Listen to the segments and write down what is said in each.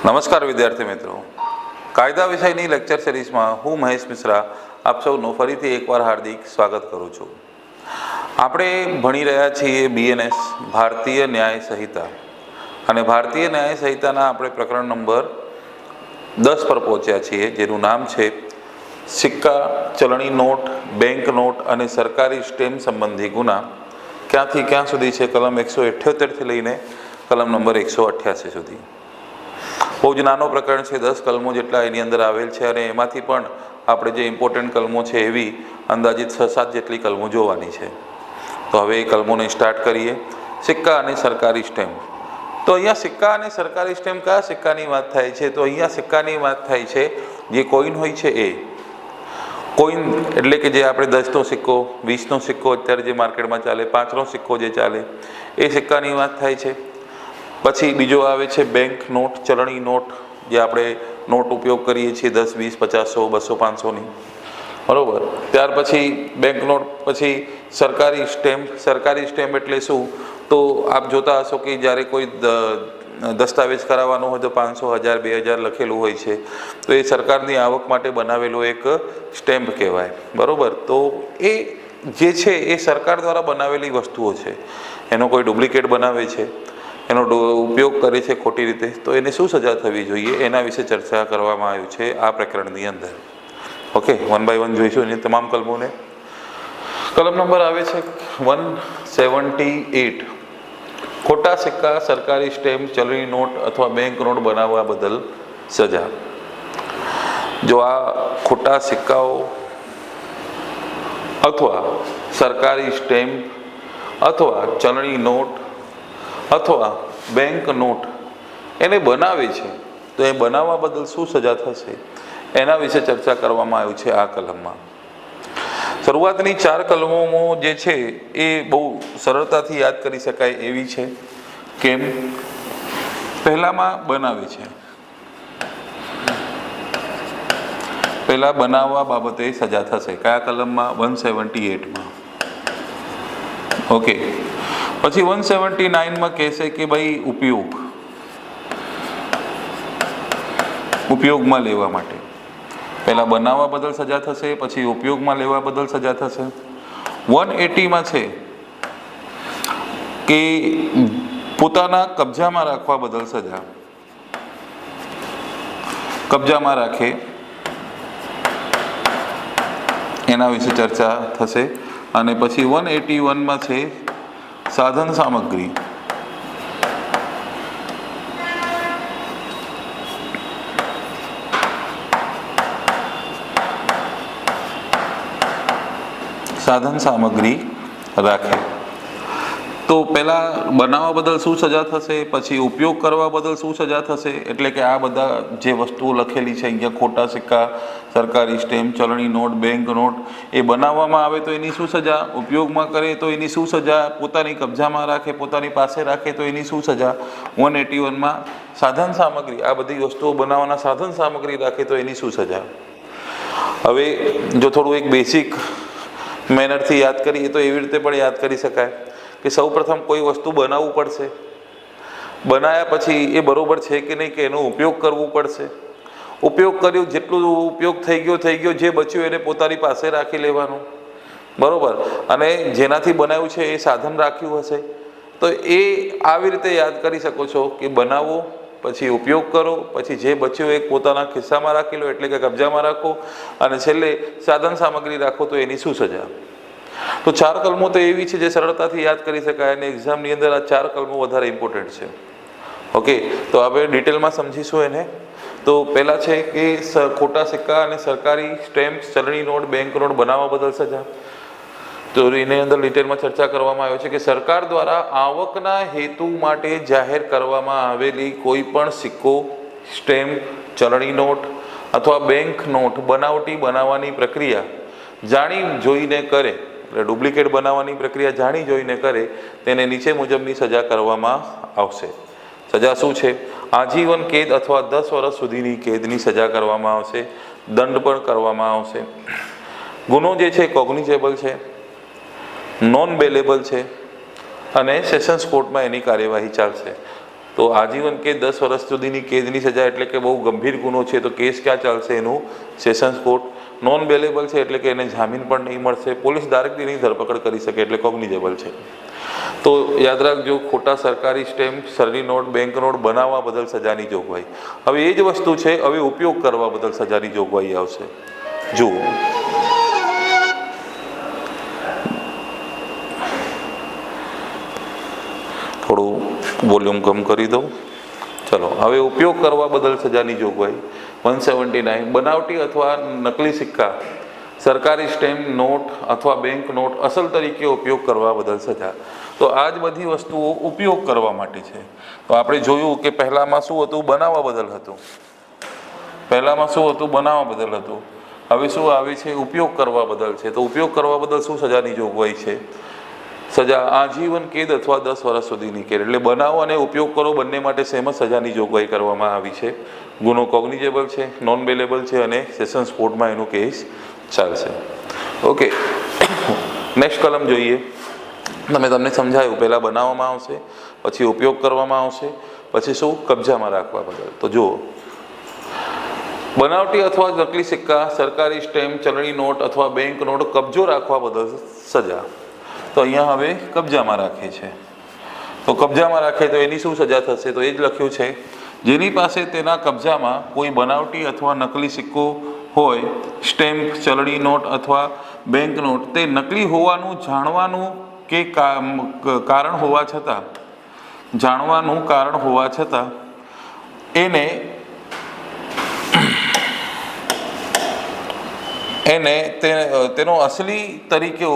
નમસ્કાર વિદ્યાર્થી મિત્રો, કાયદા વિષયની લેક્ચર સિરીઝમાં હું મહેશ મિશ્રા આપ સૌનું ફરીથી એકવાર હાર્દિક સ્વાગત કરું છું. આપણે ભણી રહ્યા છીએ BNS ભારતીય ન્યાય સંહિતા, અને ભારતીય ન્યાય સંહિતાના આપણે પ્રકરણ નંબર 10 પર પહોંચ્યા છીએ, જેનું નામ છે સિક્કા, ચલણી નોટ, બેંક નોટ અને સરકારી સ્ટેમ્પ સંબંધી ગુના. ક્યાંથી ક્યાં સુધી છે? કલમ 178થી લઈને કલમ નંબર 188 સુધી. બહુ જ નાનો પ્રકરણ છે, 10 કલમો જેટલા એની અંદર આવેલ છે, અને એમાંથી પણ આપણે જે ઇમ્પોર્ટન્ટ કલમો છે એવી અંદાજિત 6-7 જેટલી કલમો જોવાની છે. તો હવે એ કલમોને સ્ટાર્ટ કરીએ. સિક્કા અને સરકારી સ્ટેમ્પ. તો અહીંયા સિક્કા અને સરકારી સ્ટેમ્પ કયા સિક્કાની વાત થાય છે? તો અહીંયા સિક્કાની વાત થાય છે જે કોઈન હોય છે એ. કોઈન એટલે કે જે આપણે 10નો સિક્કો, 20નો સિક્કો અત્યારે જે માર્કેટમાં ચાલે, 5નો સિક્કો જે ચાલે એ સિક્કાની વાત થાય છે. પછી બીજો આવે છે બેંક નોટ, ચલણી નોટ, જે આપણે નોટ ઉપયોગ કરીએ છીએ 10, 20, 50, 100, 200, 500ની, બરાબર. ત્યાર પછી બેંક નોટ, પછી સરકારી સ્ટેમ્પ. સરકારી સ્ટેમ્પ એટલે શું? તો આપ જોતા હશો કે જ્યારે કોઈ દસ્તાવેજ કરાવવાનો હોય તો 500, 1000, 2000 લખેલું હોય છે, તો એ સરકારની આવક માટે બનાવેલો એક સ્ટેમ્પ કહેવાય, બરાબર. તો એ જે છે એ સરકાર દ્વારા બનાવેલી વસ્તુઓ છે. એનો કોઈ ડુપ્લિકેટ બનાવે છે, એનો ઉપયોગ કરે છે ખોટી રીતે, તો એને શું સજા થવી જોઈએ એના વિશે ચર્ચા કરવામાં આવ્યું છે આ પ્રકરણની અંદર. ઓકે, 1 બાય 1 જોઈશું એની તમામ કલમોને. કલમ નંબર આવે છે 178. ખોટા સિક્કા, સરકારી સ્ટેમ્પ, ચલણી નોટ અથવા બેંક નોટ બનાવવા બદલ સજા. જો આ ખોટા સિક્કાઓ અથવા સરકારી સ્ટેમ્પ અથવા ચલણી નોટ અથવા બેંક નોટ એને બનાવે છે, તો એ બનાવવા બદલ શું સજા થશે એના વિશે ચર્ચા કરવામાં આવ્યું છે આ કલમમાં. શરૂઆતની 4 કલમો જે છે એ બહુ સરળતાથી યાદ કરી શકાય એવી છે. કેમ? પહેલામાં બનાવે છે, પહેલા બનાવવા બાબતે સજા થશે. કયા કલમમાં? 178માં. ઓકે. પછી 179માં કહેશે કે ભાઈ ઉપયોગમાં લેવા માટે. પહેલા બનાવવા બદલ સજા થશે, પછી ઉપયોગમાં લેવા બદલ સજા થશે. 180માં છે કે પોતાના કબજામાં રાખવા બદલ સજા. કબજામાં રાખે એના વિશે ચર્ચા થશે. અને પછી 181માં છે સાધન સામગ્રી. સાધન સામગ્રી રાખે. તો પહેલા બનાવવા બદલ શું સજા થશે, પછી ઉપયોગ કરવા બદલ શું સજા થશે. એટલે કે આ બધા જે વસ્તુઓ લખેલી છે અહીંયા, ખોટા સિક્કા, સરકારી સ્ટેમ્પ, ચલણી નોટ, બેંક નોટ, એ બનાવવામાં આવે તો એની શું સજા, ઉપયોગમાં કરે તો એની શું સજા, પોતાની કબજામાં રાખે, પોતાની પાસે રાખે તો એની શું સજા. 181માં સાધન સામગ્રી, આ બધી વસ્તુઓ બનાવવાના સાધન સામગ્રી રાખે તો એની શું સજા. હવે જો થોડું એક બેસિક મેનરથી યાદ કરીએ તો એવી રીતે પણ યાદ કરી શકાય કે સૌ પ્રથમ કોઈ વસ્તુ બનાવવું પડશે. બનાવ્યા પછી એ બરોબર છે કે નહીં કે એનો ઉપયોગ કરવો પડશે. ઉપયોગ કર્યો, જેટલું ઉપયોગ થઈ ગયો, જે બચ્યું એને પોતાની પાસે રાખી લેવાનું, બરોબર. અને જેનાથી બનાવ્યું છે એ સાધન રાખ્યું હશે, તો એ આવી રીતે યાદ કરી શકો છો કે બનાવો, પછી ઉપયોગ કરો, પછી જે બચ્યું એ પોતાના ખિસ્સામાં રાખી લો, એટલે કે કબજામાં રાખો, અને છેલ્લે સાધન સામગ્રી રાખો તો એની શું સજા. તો 4 કલમો તો એવી છે જે સરળતાથી યાદ કરી શકાય, અને એક્ઝામની અંદર આ 4 કલમો વધારે ઇમ્પોર્ટન્ટ છે. ઓકે, તો હવે ડિટેલમાં સમજીશું એને. તો પહેલાં છે કે ખોટા સિક્કા અને સરકારી સ્ટેમ્પ, ચલણી નોટ, બેંક નોટ બનાવવા બદલ સજા. તો એની અંદર ડિટેલમાં ચર્ચા કરવામાં આવ્યો છે કે સરકાર દ્વારા આવકના હેતુ માટે જાહેર કરવામાં આવેલી કોઈ પણ સિક્કો, સ્ટેમ્પ, ચલણી નોટ અથવા બેંક નોટ બનાવટી બનાવવાની પ્રક્રિયા જાણી જોઈને કરે, એટલે ડુપ્લિકેટ બનાવવાની પ્રક્રિયા જાણી જોઈને કરે, તેને નીચે મુજબની સજા કરવામાં આવશે. સજા શું છે? આજીવન કેદ અથવા 10 વર્ષ સુધીની કેદની સજા કરવામાં આવશે. દંડ પણ કરવામાં આવશે. ગુનો જે છે કોગ્નિઝેબલ છે, નોન બેલેબલ છે, અને સેશન્સ કોર્ટમાં એની કાર્યવાહી ચાલશે. તો આજીવન કેદ 10 વર્ષ સુધીની કેદની સજા એટલે કે બહુ ગંભીર ગુનો છે, તો કેસ ક્યાં ચાલશે? એનું સેશન્સ કોર્ટ. નોન બેલેબલ છે એટલે કે એને જામીન પણ નહીં મળશે. પોલીસ ડાયરેક્ટલી એની ધરપકડ કરી શકે એટલે કોગ્નિઝેબલ છે. તો યાદ રાખજો, ખોટા સરકારી સ્ટેમ્પ, સરની નોટ, બેંક નોટ બનાવવા બદલ સજાની જોગવાઈ. હવે એ જ વસ્તુ છે, હવે ઉપયોગ કરવા બદલ સજાની જોગવાઈ આવશે. જુઓ, થોડું વોલ્યુમ કમ કરી દઉં. ચલો, હવે ઉપયોગ કરવા બદલ સજાની જોગવાઈ 179. બનાવટી અથવા નકલી સિક્કા, સરકારી સ્ટેમ્પ, નોટ અથવા બેંક નોટ અસલ તરીકે ઉપયોગ કરવા બદલ સજા. તો આ જ બધી વસ્તુઓ ઉપયોગ કરવા માટે છે. તો આપણે જોયું કે પહેલામાં શું હતું? બનાવવા બદલ હતું. પહેલામાં શું હતું? બનાવવા બદલ હતું. હવે શું આવે છે? ઉપયોગ કરવા બદલ છે. તો ઉપયોગ કરવા બદલ શું સજાની જોગવાઈ છે? સજા આજીવન કેદ અથવા 10 વર્ષ સુધીની કેદ. એટલે બનાવો અને ઉપયોગ કરો બંને માટે સેમ જ સજાની જોગવાઈ કરવામાં આવી છે. ગુનો કોગ્નિઝેબલ છે, નોન બેલેબલ છે અને સેશન્સ કોર્ટમાં એનો કેસ ચાલશે. ઓકે, નેક્સ્ટ કલમ જોઈએ. તમને સમજાયું, પહેલાં બનાવવામાં આવશે, પછી ઉપયોગ કરવામાં આવશે, પછી શું? કબજામાં રાખવા બદલ. તો જુઓ, બનાવટી અથવા નકલી સિક્કા, સરકારી સ્ટેમ્પ, ચલણી નોટ અથવા બેંક નોટ કબજો રાખવા બદલ સજા. તો અહીંયા હવે કબજામાં રાખે છે. તો કબજામાં રાખે તો એની શું સજા થશે? તો એ જ લખ્યું છે, જેની પાસે તેના કબજામાં કોઈ બનાવટી અથવા નકલી સિક્કો હોય, સ્ટેમ્પ, ચલણી નોટ અથવા બેંક નોટ, તે નકલી હોવાનું જાણવાનું કે કારણ હોવા છતાં તેનો અસલી તરીકે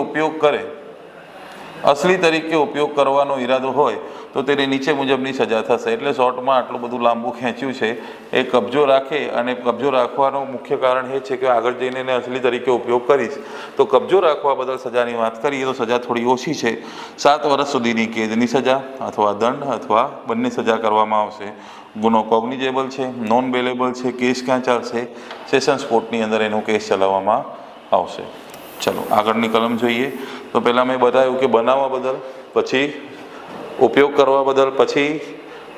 ઉપયોગ કરવાનો ઈરાદો હોય તો તેને નીચે મુજબની સજા થશે. એટલે શોર્ટમાં આટલું બધું લાંબુ ખેંચ્યું છે. એ કબજો રાખે, અને કબજો રાખવાનું મુખ્ય કારણ એ છે કે આગળ જઈને એને અસલી તરીકે ઉપયોગ કરીશ. તો કબજો રાખવા બદલ સજાની વાત કરીએ તો સજા થોડી ઓછી છે. 7 વર્ષ સુધીની કેદની સજા અથવા દંડ અથવા બંને સજા કરવામાં આવશે. ગુનો કોગ્નિઝેબલ છે, નોન બેલેબલ છે. કેસ ક્યાં ચાલશે? સેશન્સ કોર્ટની અંદર એનો કેસ ચલાવવામાં આવશે. ચલો, આગળની કલમ જોઈએ. તો પહેલાં મેં બતાવ્યું કે બનાવવા બદલ, પછી ઉપયોગ કરવા બદલ, પછી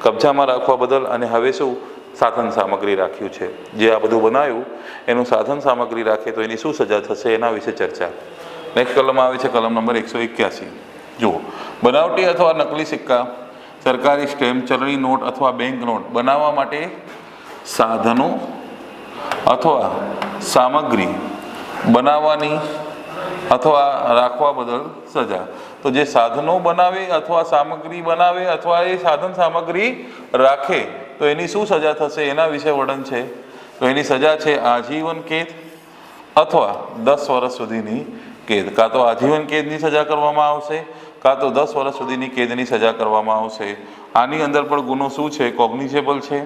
કબજામાં રાખવા બદલ, અને હવે શું? સાધન સામગ્રી રાખ્યું છે. જે આ બધું બનાવ્યું એનું સાધન સામગ્રી રાખે તો એની શું સજા થશે એના વિશે ચર્ચા. નેક્સ્ટ કલમ આવે છે કલમ નંબર 181. જુઓ, બનાવટી અથવા નકલી સિક્કા, સરકારી સ્ટેમ્પ, ચલણી નોટ અથવા બેંક નોટ બનાવવા માટે સાધનો અથવા સામગ્રી બનાવવાની અથવા રાખવા બદલ સજા. તો જે સાધનો બનાવે અથવા સામગ્રી બનાવે અથવા એ સાધન સામગ્રી રાખે તો એની શું સજા થશે એના વિશે વર્ણન છે. તો એની સજા છે આજીવન કેદ અથવા 10 વર્ષ સુધીની કેદ. કાં તો આજીવન કેદની સજા કરવામાં આવશે, કાં તો 10 વર્ષ સુધીની કેદની સજા કરવામાં આવશે. આની અંદર પણ ગુનો શું છે? કોગ્નિઝેબલ છે,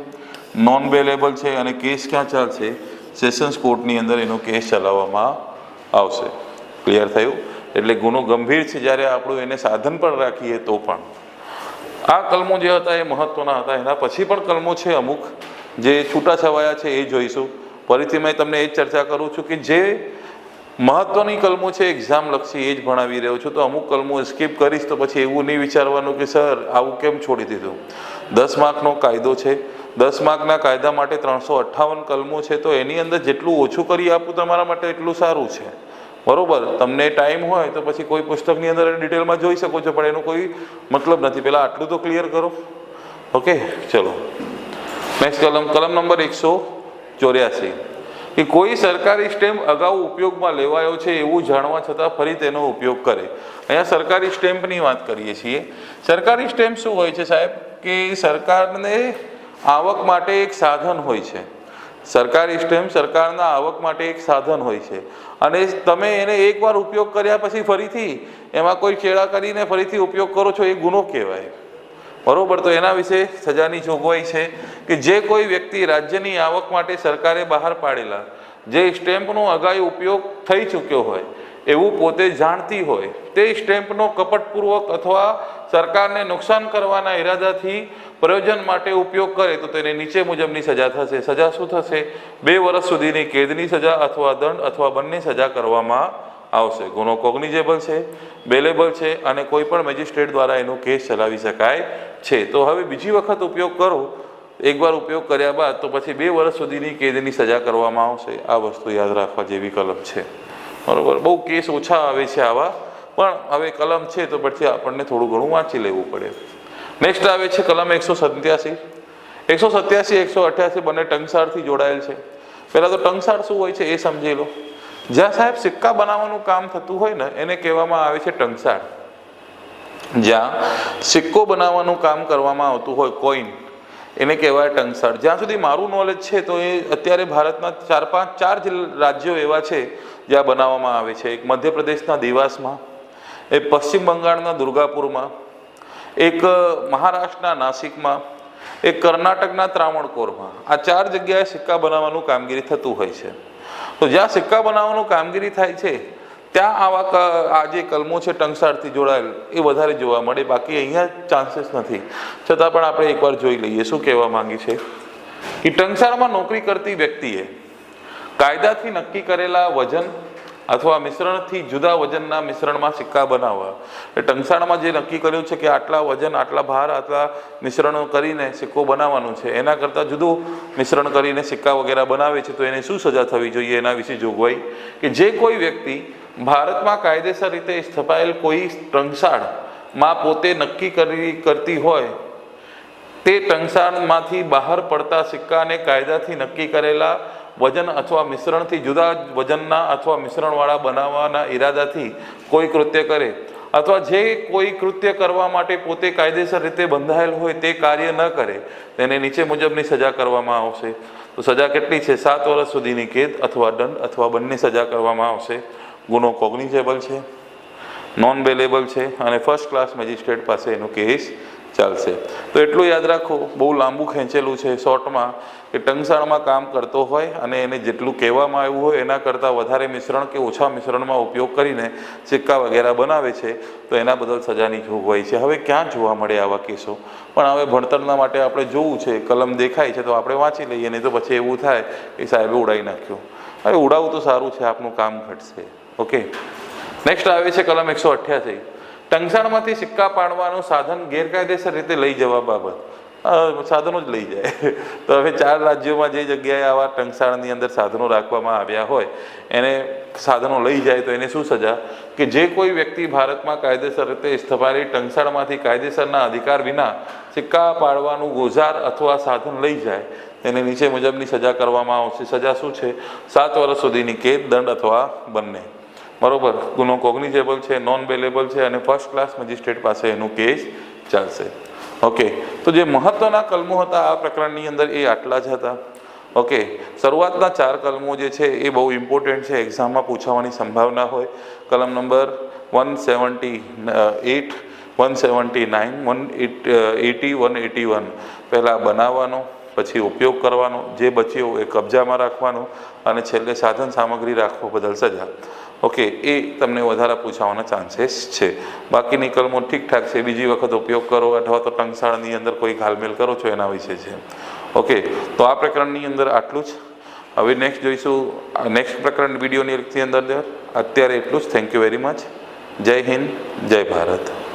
નોન બેલેબલ છે, અને કેસ ક્યાં ચાલશે? સેશન્સ કોર્ટની અંદર એનો કેસ ચલાવવામાં આવશે. ક્લિયર થયું? એટલે ગુનો ગંભીર છે જ્યારે આપણું એને સાધન પણ રાખીએ તો પણ. આ કલમો જે હતા એ મહત્વના હતા. એના પછી પણ કલમો છે અમુક જે છૂટાછવાયા છે, એ જોઈશું. ફરીથી મેં તમને એ જ ચર્ચા કરું છું કે જે મહત્વની કલમો છે એક્ઝામ લક્ષી, એ જ ભણાવી રહ્યો છું. તો અમુક કલમો સ્કીપ કરીશ તો પછી એવું નહીં વિચારવાનું કે સર આવું કેમ છોડી દીધું. 10 માર્કનો કાયદો છે. 10 માર્કના કાયદા માટે 358 કલમો છે. તો એની અંદર જેટલું ઓછું કરી આપું તમારા માટે એટલું સારું છે. બરોબર? તમને ટાઈમ હોય તો પછી કોઈ પુસ્તકની અંદર ડિટેલમાં જોઈ શકો છો, પણ એનો કોઈ મતલબ નથી. પહેલાં આટલું તો ક્લિયર કરો. ઓકે, ચલો નેક્સ્ટ કલમ નંબર 184. કે કોઈ સરકારી સ્ટેમ્પ અગાઉ ઉપયોગમાં લેવાયો છે એવું જાણવા છતાં ફરી તેનો ઉપયોગ કરે. અહીંયા સરકારી સ્ટેમ્પની વાત કરીએ છીએ. સરકારી સ્ટેમ્પ શું હોય છે સાહેબ? કે સરકારને આવક માટે એક સાધન હોય છે. સરકારી સ્ટેમ્પ સરકારના આવક માટે એક સાધન હોય છે, અને તમે એને એકવાર ઉપયોગ કર્યા પછી ફરીથી એમાં કોઈ ચેડા કરીને ફરીથી ઉપયોગ કરો છો, એ ગુનો કહેવાય. બરોબર? તો એના વિશે સજાની જોગવાઈ છે કે જે કોઈ વ્યક્તિ રાજ્યની આવક માટે સરકારે બહાર પાડેલા જે સ્ટેમ્પનો અગાઉ ઉપયોગ થઈ ચૂક્યો હોય એવું પોતે જાણતી હોય, તે સ્ટેમ્પનો કપટપૂર્વક અથવા સરકારને નુકસાન કરવાના ઈરાદાથી પ્રયોજન માટે ઉપયોગ કરે તો તેને નીચે મુજબની સજા થશે. સજા શું થશે? 2 વર્ષ સુધીની કેદની સજા અથવા દંડ અથવા બંને સજા કરવામાં આવશે. ગુનો કોગ્નિઝેબલ છે, બેલેબલ છે અને કોઈ પણ મેજિસ્ટ્રેટ દ્વારા એનો કેસ ચલાવી શકાય છે. તો હવે બીજી વખત ઉપયોગ કરો, એકવાર ઉપયોગ કર્યા બાદ તો પછી 2 વર્ષ સુધીની કેદની સજા કરવામાં આવશે. આ વસ્તુ યાદ રાખવા જેવી કલમ છે, બરાબર. બહુ કેસ ઓછા આવે છે આવા, પણ હવે કલમ છે તો પછી આપણને થોડું ઘણું વાંચી લેવું પડે. નેક્સ્ટ આવે છે કલમ 187. 187, 188 બંને ટંકસાળથી જોડાયેલ છે. પહેલાં તો ટંકસાળ શું હોય છે એ સમજી લો. જ્યાં સાહેબ સિક્કા બનાવવાનું કામ થતું હોય ને એને કહેવામાં આવે છે ટંકસાળ. જ્યાં સિક્કો બનાવવાનું કામ કરવામાં આવતું હોય, કોઈન, એને કહેવાય ટંકસાળ. જ્યાં સુધી મારું નોલેજ છે તો એ અત્યારે ભારતના 4 રાજ્યો એવા છે જ્યાં બનાવવામાં આવે છે. એક મધ્યપ્રદેશના દેવાસમાં, એક પશ્ચિમ બંગાળના દુર્ગાપુરમાં, એક મહારાષ્ટ્રના નાસિકમાં, એક કર્ણાટકના ત્રાવણકોરમાં. આ 4 જગ્યાએ સિક્કા બનાવવાનું કામગીરી થતું હોય છે. તો જ્યાં સિક્કા બનાવવાનું કામગીરી થાય છે ત્યાં આ જે કલમો છે ટંકસાળથી જોડાયેલ એ વધારે જોવા મળે. બાકી અહીંયા ચાન્સીસ નથી. છતાં પણ આપણે એકવાર જોઈ લઈએ શું કહેવા માંગી છે કે ટંકસાળમાં નોકરી કરતી વ્યક્તિએ કાયદાથી નક્કી કરેલા વજન અથવા મિશ્રણથી જુદા વજનના મિશ્રણમાં સિક્કા બનાવવા. ટંકસાળમાં જે નક્કી કર્યું છે કે આટલા વજન, આટલા ભાર, આટલા મિશ્રણો કરીને સિક્કો બનાવવાનું છે, એના કરતાં જુદું મિશ્રણ કરીને સિક્કા વગેરે બનાવે છે તો એને શું સજા થવી જોઈએ એના વિશે જોગવાઈ કે જે કોઈ વ્યક્તિ ભારતમાં કાયદેસર રીતે સ્થપાયેલ કોઈ ટંકસાળમાં પોતે નક્કી કરતી હોય તે ટંકસાળમાંથી બહાર પડતા સિક્કાને કાયદાથી નક્કી કરેલા વજન અથવા મિશ્રણથી જુદા વજનના અથવા મિશ્રણવાળા બનાવવાના ઈરાદાથી કોઈ કૃત્ય કરે અથવા જે કોઈ કૃત્ય કરવા માટે પોતે કાયદેસર રીતે બંધાયેલ હોય તે કાર્ય ન કરે તેને નીચે મુજબની સજા કરવામાં આવશે. તો સજા કેટલી છે? 7 વર્ષ સુધીની કેદ અથવા દંડ અથવા બંને સજા કરવામાં આવશે. ગુનો કોગ્નિઝેબલ છે, નોન બેલેબલ છે અને ફર્સ્ટ ક્લાસ મેજિસ્ટ્રેટ પાસે એનો કેસ ચાલશે. તો એટલું યાદ રાખો, બહુ લાંબુ ખેંચેલું છે શોર્ટમાં, કે ટંકસાળમાં કામ કરતો હોય અને એને જેટલું કહેવામાં આવ્યું હોય એના કરતાં વધારે મિશ્રણ કે ઓછા મિશ્રણમાં ઉપયોગ કરીને સિક્કા વગેરે બનાવે છે તો એના બદલ સજાની જોગવાઈ છે. હવે ક્યાં જોવા મળે આવા કેસો? પણ હવે ભણતરના માટે આપણે જોવું છે, કલમ દેખાય છે તો આપણે વાંચી લઈએ, નહીં તો પછી એવું થાય કે સાહેબે ઉડાવી નાખ્યું. હવે ઉડાવવું તો સારું છે, આપનું કામ ઘટશે. ઓકે, નેક્સ્ટ આવે છે કલમ 188. ટંકસાળમાંથી સિક્કા પાડવાનું સાધન ગેરકાયદેસર રીતે લઈ જવા બાબત. સાધનો જ લઈ જાય. તો હવે 4 રાજ્યોમાં જે જગ્યાએ આવા ટંકસાળની અંદર સાધનો રાખવામાં આવ્યા હોય એને સાધનો લઈ જાય તો એને શું સજા કે જે કોઈ વ્યક્તિ ભારતમાં કાયદેસર રીતે સ્થપાયેલી ટંકસાળમાંથી કાયદેસરના અધિકાર વિના સિક્કા પાડવાનું ગોઝાર અથવા સાધન લઈ જાય તેને નીચે મુજબની સજા કરવામાં આવશે. સજા શું છે? 7 વર્ષ સુધીની કેદ, દંડ અથવા બંને. બરોબર. ગુનો કોગ્નિઝેબલ છે, નોન બેલેબલ છે અને ફર્સ્ટ ક્લાસ મેજિસ્ટ્રેટ પાસે એનું કેસ ચાલશે. ઓકે, તો જે મહત્વના કલમો હતા આ પ્રકરણની અંદર એ આટલા જ હતા. ઓકે, શરૂઆતના 4 કલમો જે છે એ બહુ ઇમ્પોર્ટન્ટ છે, એક્ઝામમાં પૂછવાની સંભાવના હોય. કલમ નંબર 178, 179, 180, 181 પહેલાં બનાવવાનો, પછી ઉપયોગ કરવાનો, જે બચ્યો એ કબજામાં રાખવાનો અને છેલ્લે સાધન સામગ્રી રાખવા બદલ સજા. ઓકે, એ તમને વધારે પૂછાવાના ચાન્સીસ છે. બાકીની કલમો ઠીકઠાક છે, બીજી વખત ઉપયોગ કરો અથવા તો ટંકસાળની અંદર કોઈ ઘાલમેલ કરો છો એના વિશે છે. ઓકે, તો આ પ્રકરણની અંદર આટલું જ. હવે નેક્સ્ટ જોઈશું નેક્સ્ટ પ્રકરણ વિડીયોની અંદર. અત્યારે એટલું જ. Thank you very much. જય હિન્દ, જય ભારત.